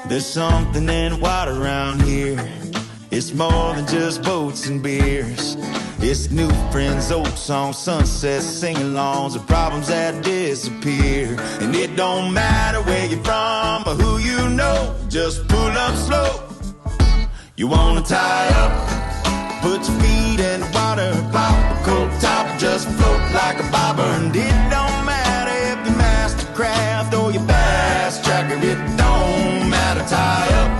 There's something in the water around here. It's more than just boats and beers. It's new friends, old songs, sunsets, sing-alongs, and problems that disappear. And it don't matter where you're from or who you know, just pull up slow. You wanna tie up, put your feet in the water, pop a cold top, just float like a bobber. And it don't matter if you master craft or your bass tracker, it don't matter. Tie up,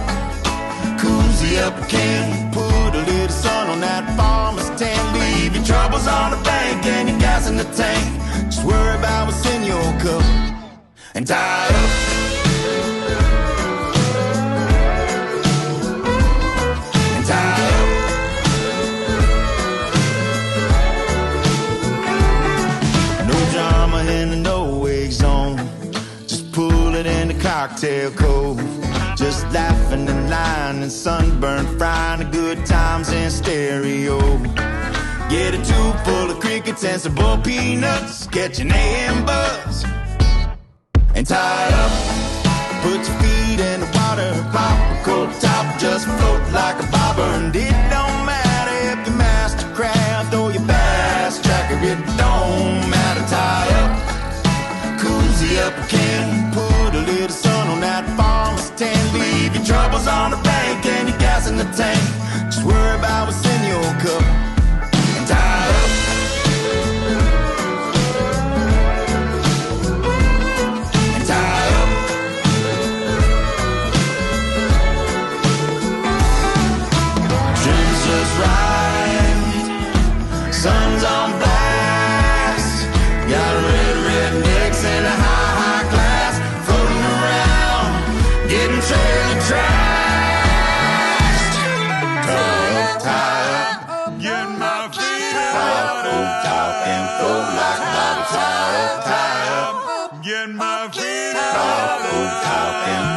cozy up a can, put a little sun on that farmer's tan. Leave your troubles on the bank and your gas in the tank. Just worry about what's in your cup and tie up. And tie up. No drama in the no-wake zone. Just pull it in the cocktail cove. Just laughing and lying and sunburn, frying the good times in stereo. Get a tube full of crickets and some bull peanuts, catch an AM buzz and tie up. Put your feet in the water, pop a cold top, just float like a bobber. And it don't matter if you master craft or your bass tracker, it don't matter. Tie up, cozy up a can, put a little sun on that farmer's tan. Leave your troubles on the bank and your gas in the tank. Just worry about what's in your cup and tie up. And tie up. Trim's just right, sun's on blast. Got red rednecks and a high class floating around, getting trailer trashed. Tie up, get my feet up, top and float like a bobby. Tie up, get my feet up, top and